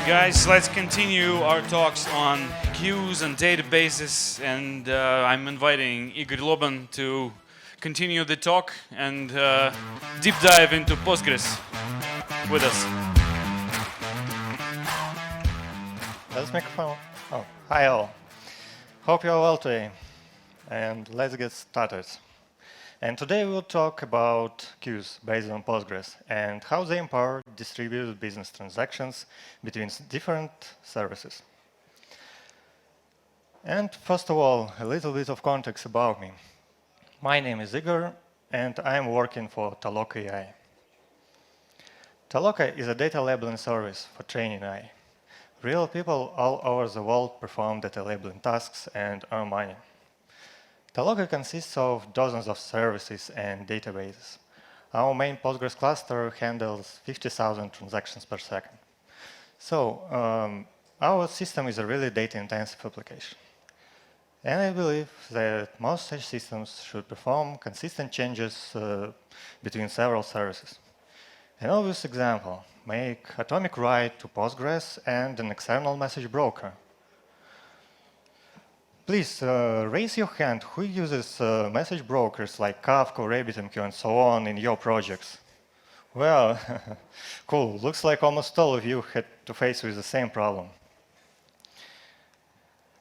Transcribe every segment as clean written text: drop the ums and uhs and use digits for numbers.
Guys, let's continue our talks on queues and databases, and I'm inviting Igor Loban to continue the talk and deep dive into Postgres with us. Let's make fun. Oh, hi all. Hope you're well today. And let's get started. And today we'll talk about queues based on Postgres and how they empower distributed business transactions between different services. And first of all, a little bit of context about me. My name is Igor, and I'm working for Toloka.ai. Toloka is a data labeling service for training AI. Real people all over the world perform data labeling tasks and earn money. Toloka consists of dozens of services and databases. Our main Postgres cluster handles 50,000 transactions per second. So our system is a really data-intensive application. And I believe that most such systems should perform consistent changes between several services. An obvious example, make atomic write to Postgres and an external message broker. Please raise your hand who uses message brokers like Kafka, RabbitMQ, and so on in your projects. Well, cool. Looks like almost all of you had to face with the same problem.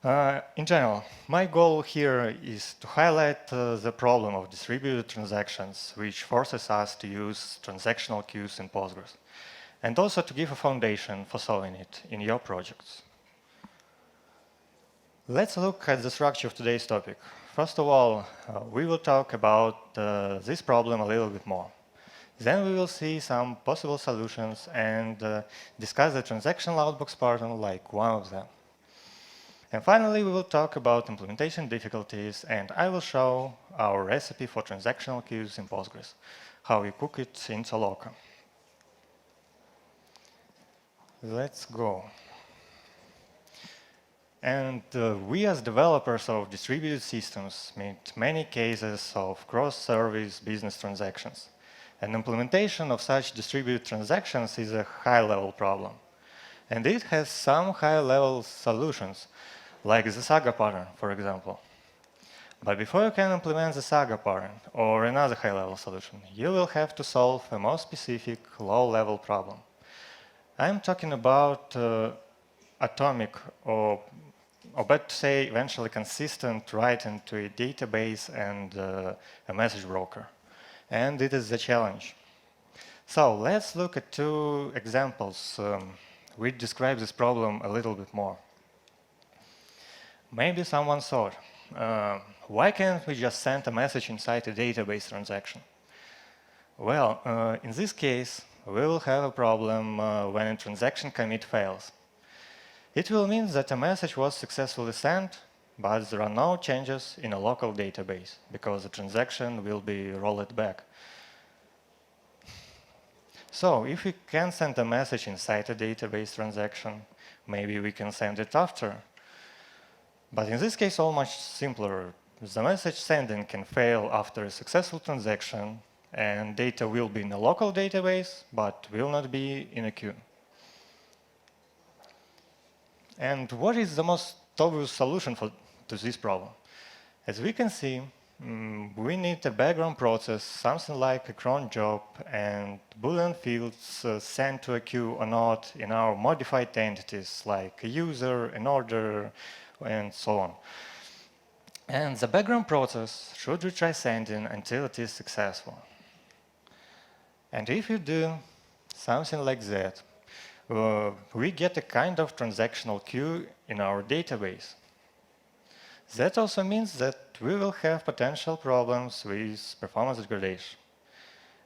In general, my goal here is to highlight the problem of distributed transactions, which forces us to use transactional queues in Postgres, and also to give a foundation for solving it in your projects. Let's look at the structure of today's topic. First of all, we will talk about this problem a little bit more. Then we will see some possible solutions and discuss the transactional outbox pattern like one of them. And finally, we will talk about implementation difficulties, and I will show our recipe for transactional queues in Postgres, how we cook it in Toloka. Let's go. And we as developers of distributed systems meet many cases of cross-service business transactions. And implementation of such distributed transactions is a high-level problem. And it has some high-level solutions, like the Saga pattern, for example. But before you can implement the Saga pattern or another high-level solution, you will have to solve a more specific low-level problem. I'm talking about atomic or better to say, eventually consistent write into a database and a message broker. And it is the challenge. So let's look at two examples which describe this problem a little bit more. Maybe someone thought, why can't we just send a message inside a database transaction? Well, in this case, we will have a problem when a transaction commit fails. It will mean that a message was successfully sent, but there are no changes in a local database because the transaction will be rolled back. So if we can send a message inside a database transaction, maybe we can send it after. But in this case, all much simpler. The message sending can fail after a successful transaction, and data will be in a local database, but will not be in a queue. And what is the most obvious solution to this problem? As we can see, we need a background process, something like a cron job, and Boolean fields sent to a queue or not in our modified entities, like a user, an order, and so on. And the background process should retry sending until it is successful. And if you do something like that, we get a kind of transactional queue in our database. That also means that we will have potential problems with performance degradation.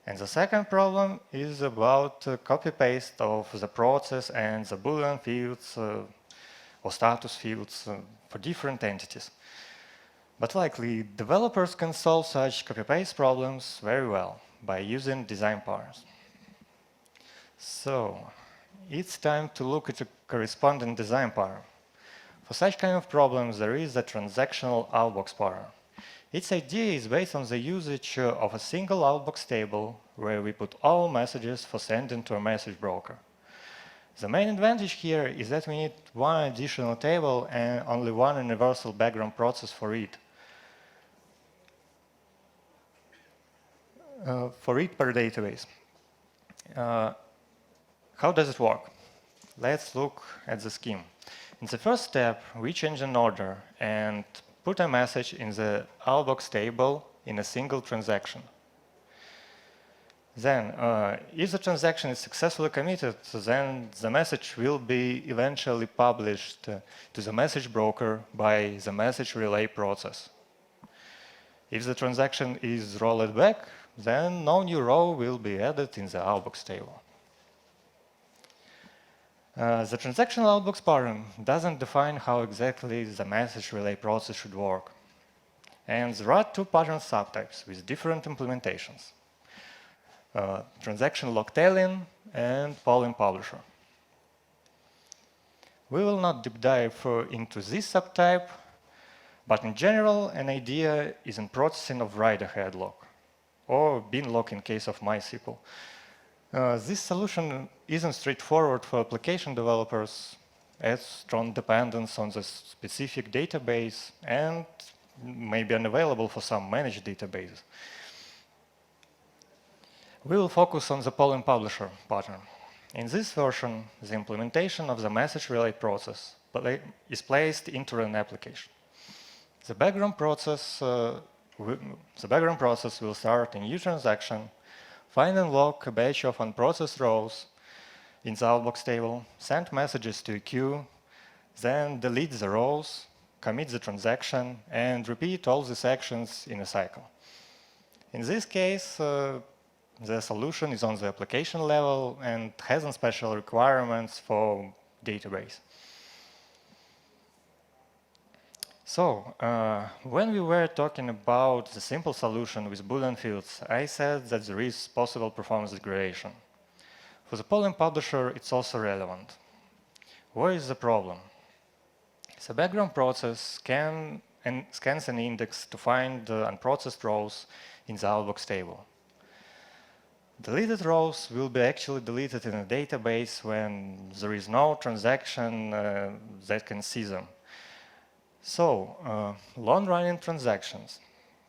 And the second problem is about copy-paste of the process and the Boolean fields or status fields for different entities. But likely, developers can solve such copy-paste problems very well by using design patterns. So, it's time to look at a corresponding design pattern. For such kind of problems, there is a transactional outbox pattern. Its idea is based on the usage of a single outbox table where we put all messages for sending to a message broker. The main advantage here is that we need one additional table and only one universal background process for it. Per database. How does it work? Let's look at the scheme. In the first step, we change an order and put a message in the Outbox table in a single transaction. Then, if the transaction is successfully committed, then the message will be eventually published to the message broker by the message relay process. If the transaction is rolled back, then no new row will be added in the Outbox table. The transactional outbox pattern doesn't define how exactly the message relay process should work. And there are two pattern subtypes with different implementations. Transaction logtailing and polling publisher. We will not deep dive into this subtype, but in general, an idea is in processing of write-ahead log, or bin log in case of MySQL. This solution isn't straightforward for application developers, as strong dependence on the specific database and may be unavailable for some managed databases. We will focus on the polling publisher pattern. In this version, the implementation of the message relay process is placed into an application. The background process will start a new transaction, find and log a batch of unprocessed rows in the Outbox table, send messages to a queue, then delete the rows, commit the transaction, and repeat all these actions in a cycle. In this case, the solution is on the application level and hasn't special requirements for database. So, when we were talking about the simple solution with Boolean fields, I said that there is possible performance degradation. For the polling publisher, it's also relevant. Where is the problem? The background process scans an index to find the unprocessed rows in the Outbox table. Deleted rows will be actually deleted in a database when there is no transaction that can see them. So, long-running transactions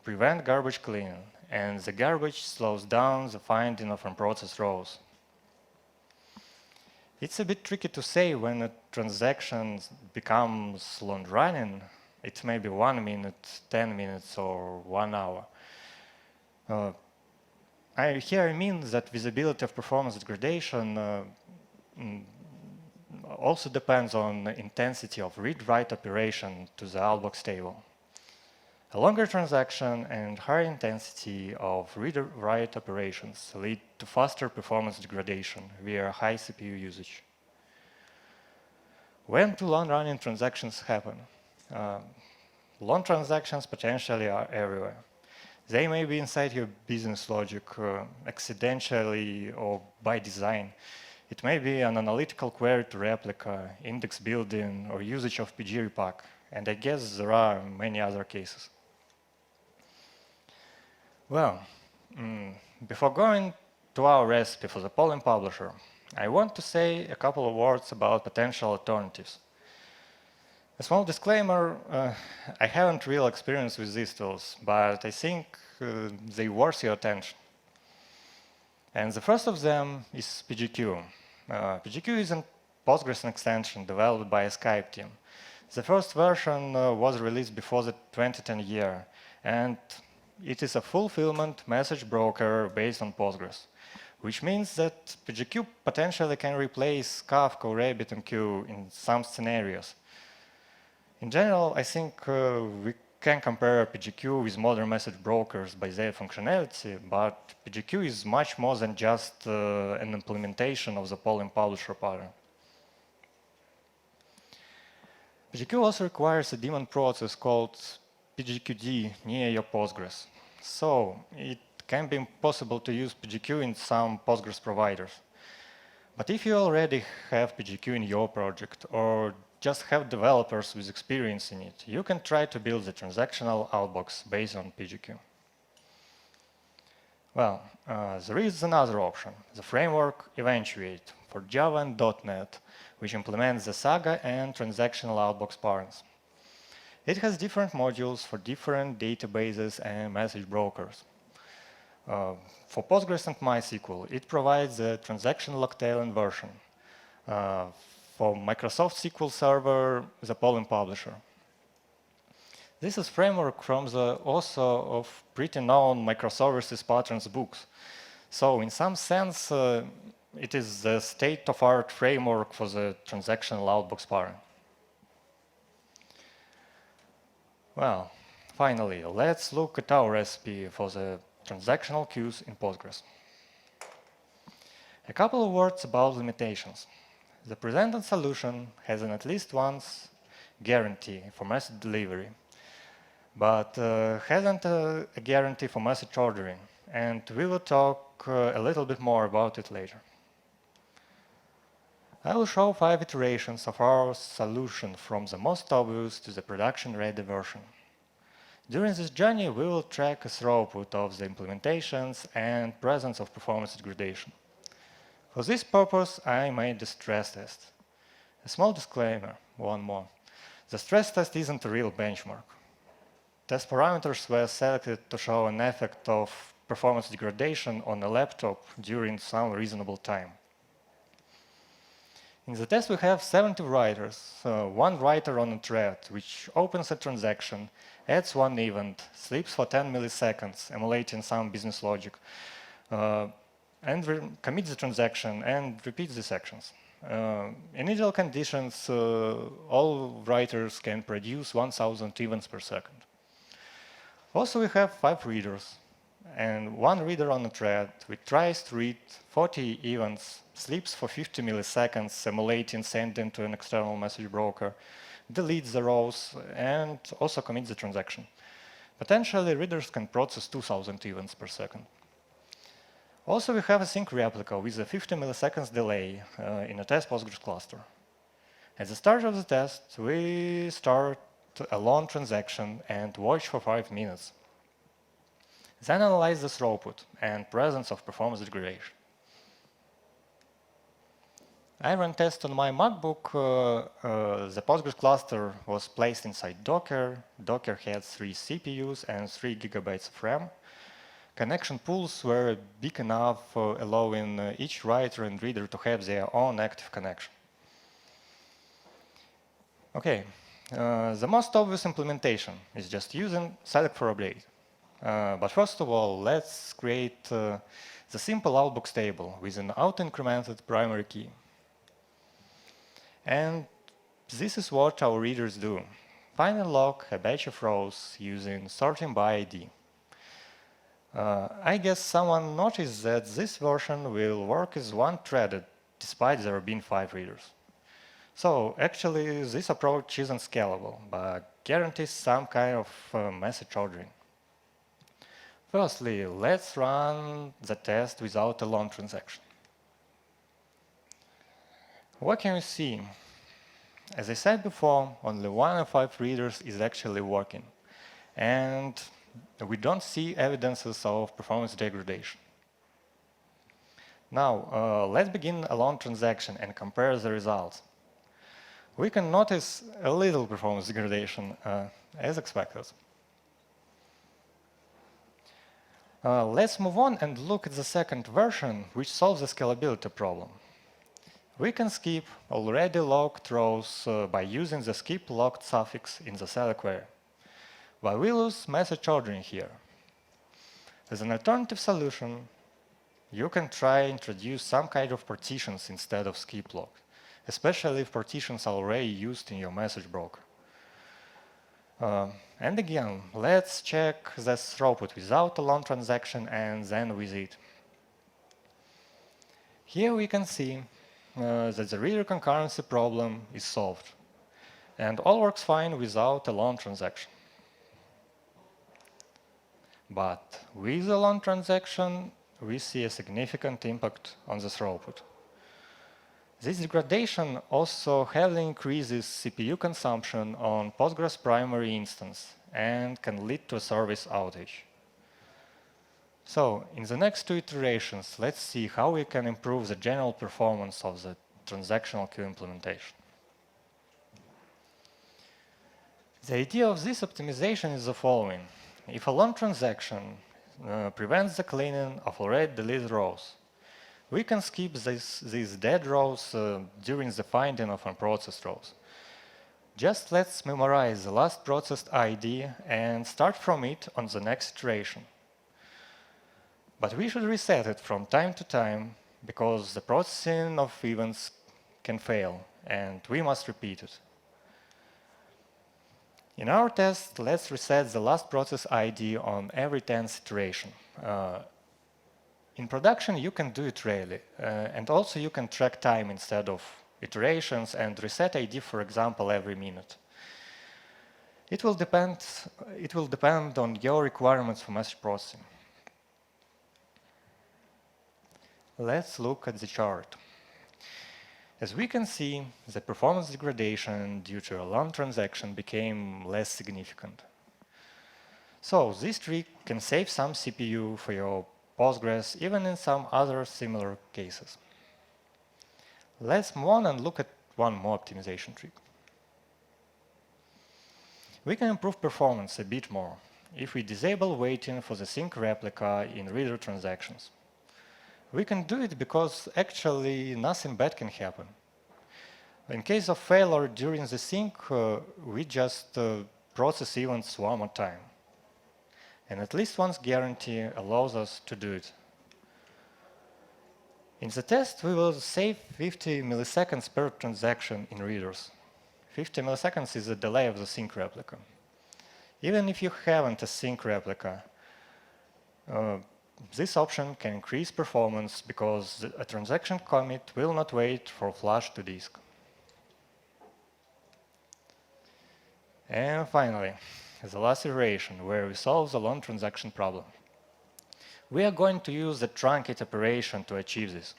prevent garbage cleaning, and the garbage slows down the finding of unprocessed rows. It's a bit tricky to say when a transaction becomes long-running. It may be 1 minute, 10 minutes, or 1 hour. Here I mean that visibility of performance degradation also depends on the intensity of read-write operation to the Outbox table. A longer transaction and higher intensity of read-write operations lead to faster performance degradation via high CPU usage. When do long-running transactions happen? Long transactions potentially are everywhere. They may be inside your business logic accidentally or by design. It may be an analytical query to replica, index building, or usage of PG repack. And I guess there are many other cases. Well, before going to our recipe for the polling publisher, I want to say a couple of words about potential alternatives. A small disclaimer, I haven't real experience with these tools, but I think they worth your attention. And the first of them is PGQ. PGQ is a Postgres extension developed by a Skype team. The first version was released before the 2010 year, and it is a fulfillment message broker based on Postgres, which means that PGQ potentially can replace Kafka or RabbitMQ in some scenarios. In general, I think we can compare PGQ with modern message brokers by their functionality, but PGQ is much more than just an implementation of the polling publisher pattern. PGQ also requires a daemon process called PGQD near your Postgres. So it can be impossible to use PGQ in some Postgres providers. But if you already have PGQ in your project or just have developers with experience in it, you can try to build the transactional outbox based on PGQ. Well, there is another option, the framework Eventuate, for Java and .NET, which implements the Saga and Transactional Outbox parents. It has different modules for different databases and message brokers. For Postgres and MySQL, it provides a transaction long-tail inversion. For Microsoft SQL Server, the polling publisher. This is framework from the author of pretty known microservices patterns books. So in some sense, it is the state-of-art framework for the transactional outbox parent. Well, finally, let's look at our recipe for the transactional queues in Postgres. A couple of words about limitations. The presented solution has an at least once guarantee for message delivery, but hasn't a guarantee for message ordering, and we will talk a little bit more about it later. I will show 5 iterations of our solution from the most obvious to the production-ready version. During this journey, we will track a throughput of the implementations and presence of performance degradation. For this purpose, I made the stress test. A small disclaimer, one more. The stress test isn't a real benchmark. Test parameters were selected to show an effect of performance degradation on a laptop during some reasonable time. In the test, we have 70 writers, one writer on a thread, which opens a transaction, adds one event, sleeps for 10 milliseconds, emulating some business logic, and commits the transaction and repeats these actions. In ideal conditions, all writers can produce 1,000 events per second. Also, we have 5 readers and one reader on a thread, which tries to read 40 events, sleeps for 50 milliseconds, simulating sending to an external message broker, deletes the rows, and also commits the transaction. Potentially, readers can process 2,000 events per second. Also, we have a sync replica with a 50 milliseconds delay in a test Postgres cluster. At the start of the test, we start a long transaction and watch for 5 minutes. Then analyze the throughput and presence of performance degradation. I ran tests on my MacBook. The Postgres cluster was placed inside Docker. Docker had 3 CPUs and 3 gigabytes of RAM. Connection pools were big enough, allowing each writer and reader to have their own active connection. Okay, the most obvious implementation is just using select for update. But first of all, let's create the simple outbox table with an auto-incremented primary key. And this is what our readers do. Find and log a batch of rows using sorting by ID. I guess someone noticed that this version will work as one-threaded, despite there being 5 readers. So actually, this approach isn't scalable, but guarantees some kind of message ordering. Firstly, let's run the test without a long transaction. What can we see? As I said before, only 1 of 5 readers is actually working, and we don't see evidences of performance degradation. Now, let's begin a long transaction and compare the results. We can notice a little performance degradation, as expected. Let's move on and look at the second version, which solves the scalability problem. We can skip already logged rows by using the skip logged suffix in the select query, but we lose message ordering here. As an alternative solution, you can try introduce some kind of partitions instead of skip logged, especially if partitions are already used in your message broker. And again, let's check the throughput without a long transaction and then with it. Here we can see that the reader concurrency problem is solved, and all works fine without a long transaction. But with a long transaction, we see a significant impact on the throughput. This degradation also heavily increases CPU consumption on Postgres primary instance and can lead to a service outage. So, in the next two iterations, let's see how we can improve the general performance of the transactional queue implementation. The idea of this optimization is the following. If a long transaction prevents the cleaning of already deleted rows, we can skip these dead rows during the finding of unprocessed rows. Just let's memorize the last processed ID and start from it on the next iteration. But we should reset it from time to time because the processing of events can fail and we must repeat it. In our test, let's reset the last process ID on every 10th iteration. In production, you can do it rarely, and also you can track time instead of iterations and reset ID, for example, every minute. It will depend on your requirements for message processing. Let's look at the chart. As we can see, the performance degradation due to a long transaction became less significant. So this trick can save some CPU for your Postgres, even in some other similar cases. Let's move on and look at one more optimization trick. We can improve performance a bit more if we disable waiting for the sync replica in reader transactions. We can do it because actually nothing bad can happen. In case of failure during the sync, we just process events one more time. And at least one's guarantee allows us to do it. In the test, we will save 50 milliseconds per transaction in readers. 50 milliseconds is the delay of the sync replica. Even if you haven't a sync replica, this option can increase performance because a transaction commit will not wait for flush to disk. And finally, the last iteration where we solve the long transaction problem. We are going to use the truncate operation to achieve this.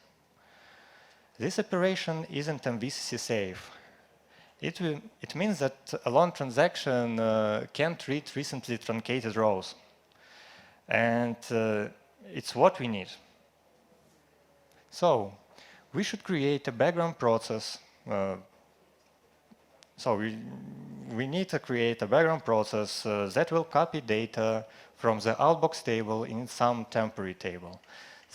This operation isn't MVCC safe. It means that a long transaction can't read recently truncated rows. And it's what we need. So we should create a background process. We need to create a background process that will copy data from the outbox table in some temporary table,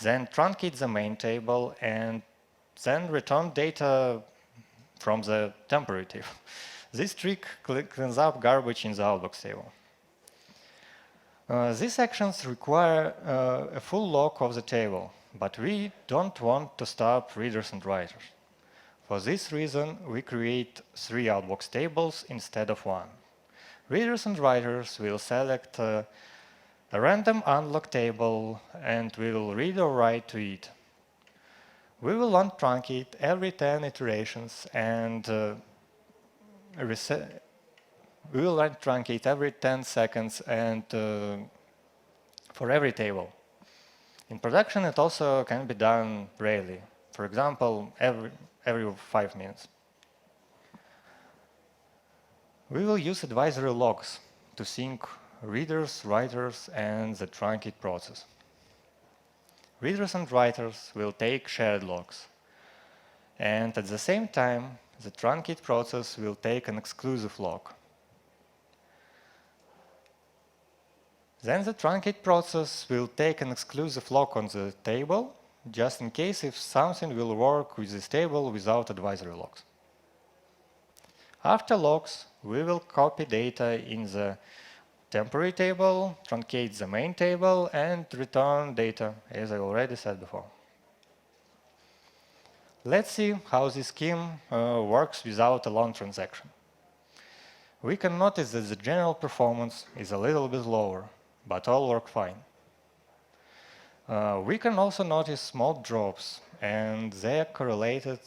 then truncate the main table, and then return data from the temporary table. This trick cleans up garbage in the outbox table. These actions require a full lock of the table, but we don't want to stop readers and writers. For this reason, we create 3 outbox tables instead of 1. Readers and writers will select a random unlock table and will read or write to it. We will untruncate every 10 iterations and we will untruncate every 10 seconds and for every table. In production, it also can be done rarely. For example, every 5 minutes. We will use advisory logs to sync readers, writers, and the truncate process. Readers and writers will take shared logs. And at the same time, the truncate process will take an exclusive log. Then the truncate process will take an exclusive log on the table, just in case if something will work with this table without advisory logs. After logs, we will copy data in the temporary table, truncate the main table, and return data, as I already said before. Let's see how this scheme works without a long transaction. We can notice that the general performance is a little bit lower, but all work fine. We can also notice small drops, and they are correlated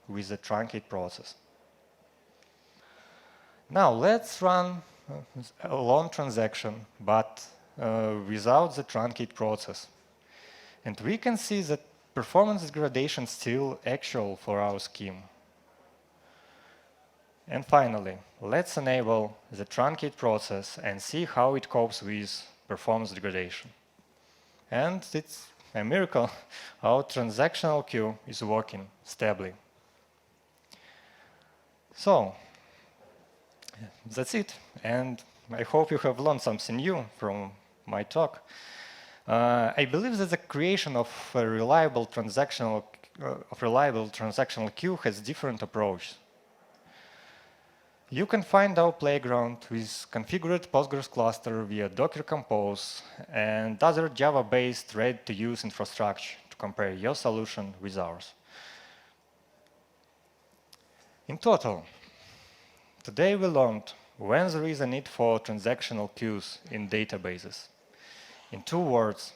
with the truncate process. Now let's run a long transaction, but without the truncate process. And we can see that performance degradation is still actual for our scheme. And finally, let's enable the truncate process and see how it copes with performance degradation. And it's a miracle our transactional queue is working stably. So, that's it. And I hope you have learned something new from my talk. I believe that the creation of a reliable transactional queue has different approaches. You can find our playground with configured Postgres cluster via Docker Compose and other Java-based ready-to-use infrastructure to compare your solution with ours. In total, today we learned when there is a need for transactional queues in databases. In 2 words,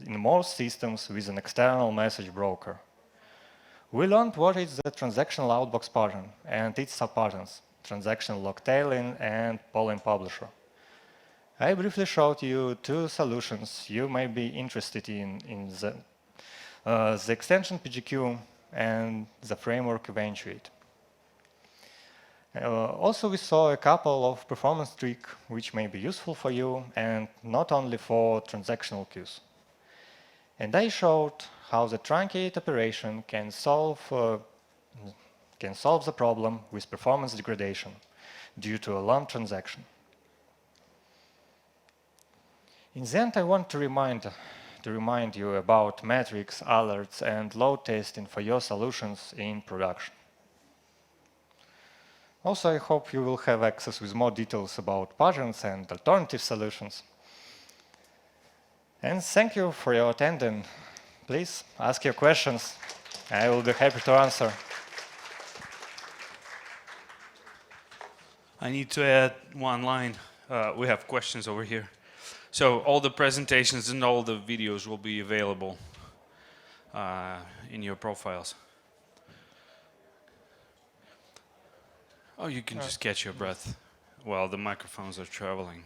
in most systems with an external message broker. We learned what is the transactional outbox pattern and its subpatterns, transaction log tailing and polling publisher. I briefly showed you 2 solutions you may be interested in the extension PGQ and the framework Eventuate. Also, we saw a couple of performance tricks which may be useful for you and not only for transactional queues. And I showed how the truncate operation can solve the problem with performance degradation due to a long transaction. In the end, I want to remind you about metrics, alerts, and load testing for your solutions in production. Also, I hope you will have access with more details about patterns and alternative solutions. And thank you for your attending. Please ask your questions. I will be happy to answer. I need to add one line. We have questions over here. So all the presentations and all the videos will be available in your profiles. Oh, you can just catch your breath while the microphones are traveling.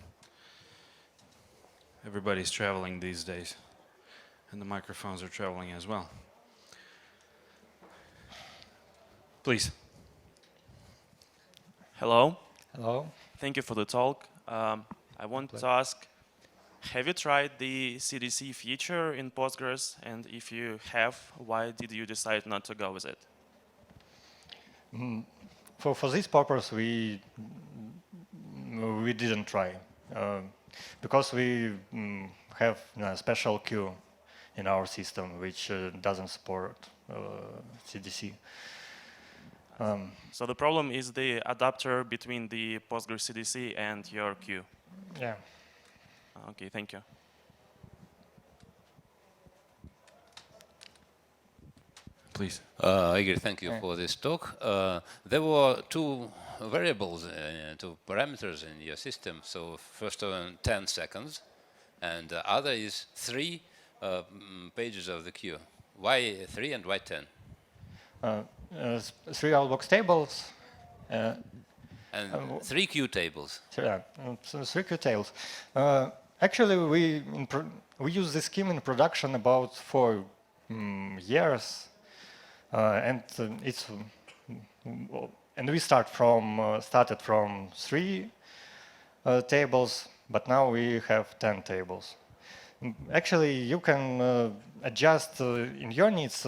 Everybody's traveling these days, and the microphones are traveling as well. Please. Hello. Hello. Thank you for the talk. I want to ask, have you tried the CDC feature in Postgres? And if you have, why did you decide not to go with it? For this purpose, we didn't try because we have a special queue in our system which doesn't support CDC. So the problem is the adapter between the Postgres CDC and your queue. Yeah. Okay, thank you. Please. Igor, thank you for this talk. There were 2 variables, 2 parameters in your system. So first one, 10 seconds, and the other is 3 pages of the queue. Why 3 and why 10? 3 outbox tables. And 3 queue tables. So 3 queue tables. Actually, we use this scheme in production about 4 years. And we started from 3 tables, but now we have 10 tables. Actually, you can adjust in your needs.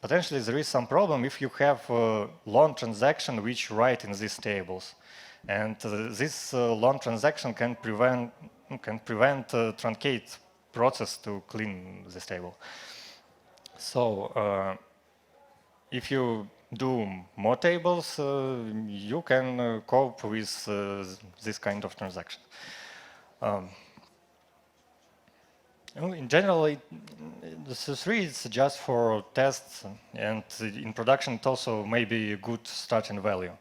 Potentially there is some problem if you have a long transaction which write in these tables, and this long transaction can prevent truncate process to clean this table. So if you do more tables, you can cope with this kind of transaction. In general, the C3 is just for tests, and in production it also may be a good starting value.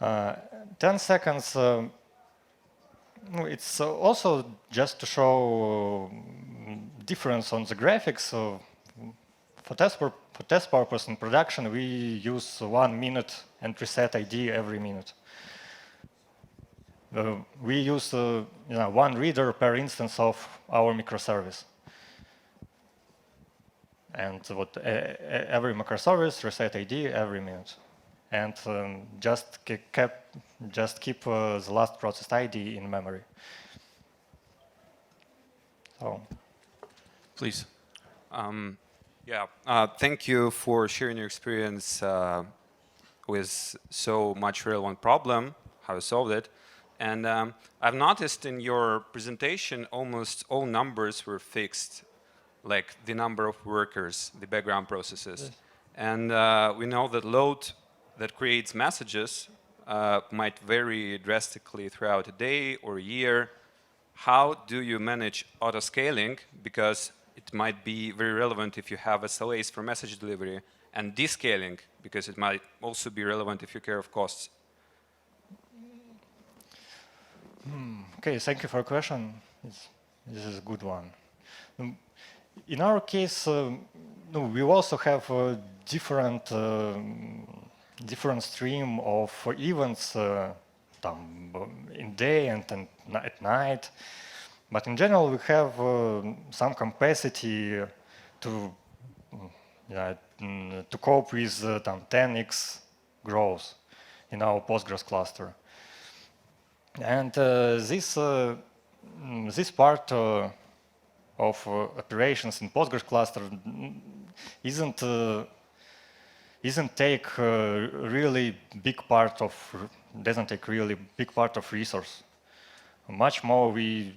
10 seconds, it's also just to show difference on the graphics. For test purpose in production, we use 1 minute and reset ID every minute. We use 1 reader per instance of our microservice. And every microservice reset ID every minute. and just keep the last process ID in memory. So, Please. Thank you for sharing your experience with so much relevant problem, how you solved it. And I've noticed in your presentation, almost all numbers were fixed, like the number of workers, the background processes. Yes. And we know that load that creates messages might vary drastically throughout a day or a year. How do you manage auto-scaling? Because it might be very relevant if you have SLAs for message delivery, and descaling, because it might also be relevant if you care of costs. okay, thank you for your question. This is a good one. In our case, we also have a different stream of events in day and at night. But in general, we have some capacity to cope with 10x growth in our Postgres cluster. And this part of operations in Postgres cluster doesn't take really big part of resource. Much more we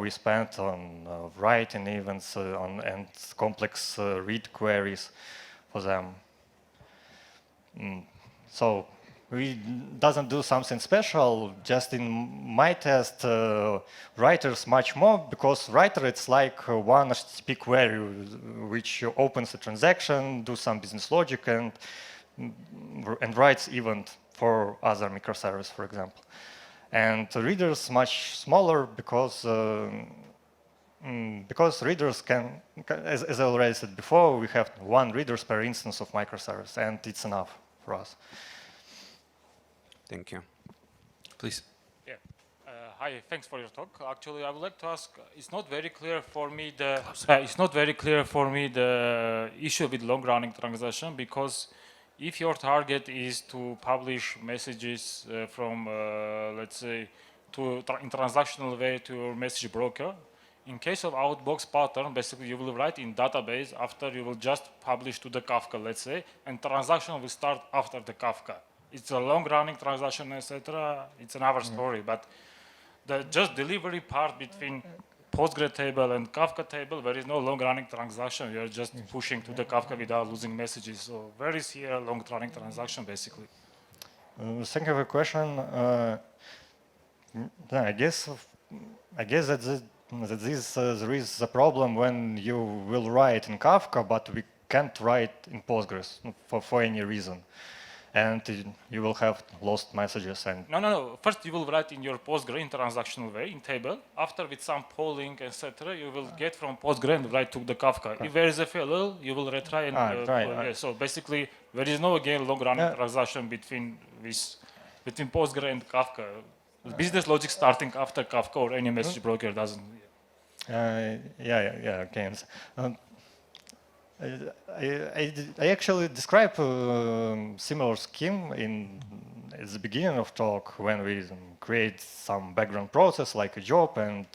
spent on writing events and complex read queries for them. So we doesn't do something special. Just in my test, writers much more, because writer it's like one HTTP query which opens a transaction, do some business logic, and writes event for other microservice, for example. And readers much smaller because readers can, as I already said before, we have one readers per instance of microservice, and it's enough for us. Thank you. Please. Yeah. Hi. Thanks for your talk. Actually, I would like to ask. It's not very clear for me the. Issue with long-running transaction, because if your target is to publish messages from, let's say, in transactional way to your message broker, in case of outbox pattern, basically you will write in database after you will just publish to the Kafka, let's say, and transaction will start after the Kafka. It's a long-running transaction, etc. It's another story, but the just delivery part between Postgres table and Kafka table, there is no long-running transaction. You are just pushing to the Kafka without losing messages. So where is here long-running transaction, basically? Thank you for the question. I guess that there is a problem when you will write in Kafka, but we can't write in Postgres for any reason. And you will have lost messages. And No. First, you will write in your Postgres in transactional way in table. After, with some polling, etc., you will get from Postgres and write to the Kafka. If there is a failure, you will retry and so basically, there is no again long-running transaction between Postgres and Kafka. Business logic starting after Kafka or any message broker doesn't. Okay. I actually describe a similar scheme at the beginning of talk, when we create some background process like a job and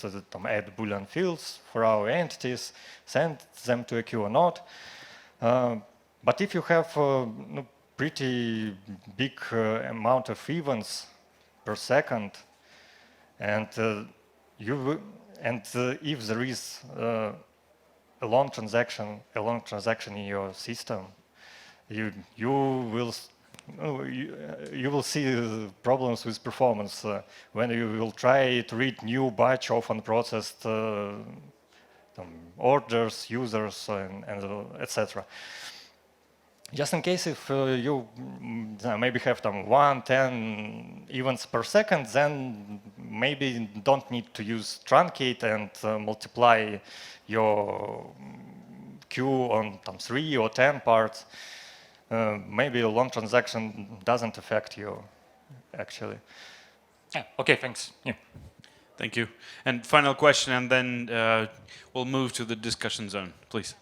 add Boolean fields for our entities, send them to a queue or not. But if you have a pretty big amount of events per second, and if there is a long transaction in your system, you will see problems with performance when you will try to read new batch of unprocessed orders, users, and etc. Just in case if you maybe have 10 events per second, then maybe you don't need to use truncate and multiply your queue on 3 or 10 parts. Maybe a long transaction doesn't affect you, actually. Okay, thanks. Yeah. Thank you. And final question, and then we'll move to the discussion zone, please.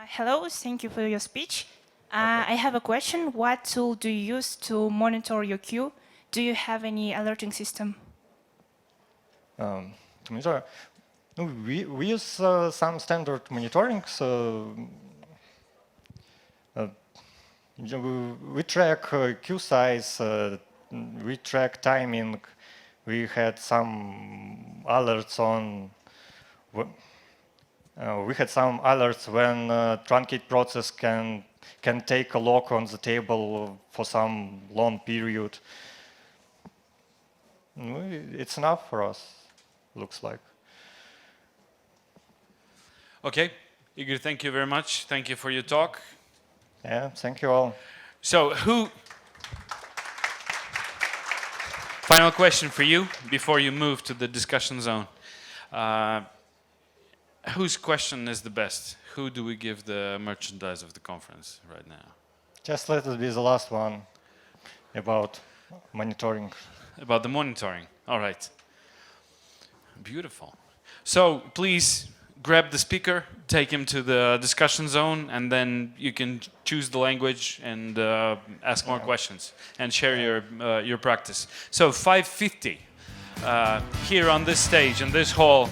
Hello, thank you for your speech. I have a question. What tool do you use to monitor your queue? Do you have any alerting system? To monitor, no, we use some standard monitoring. So we track queue size, we track timing. We had some alerts on. We had some alerts when truncate process can take a lock on the table for some long period. It's enough for us, looks like. Okay, Igor, thank you very much. Thank you for your talk. Yeah, thank you all. So final question for you before you move to the discussion zone. Whose question is the best? Who do we give the merchandise of the conference right now? Just let it be the last one about monitoring. About the monitoring. All right. Beautiful. So please grab the speaker, take him to the discussion zone, and then you can choose the language and ask more questions and share your practice. So 5:50 here on this stage in this hall.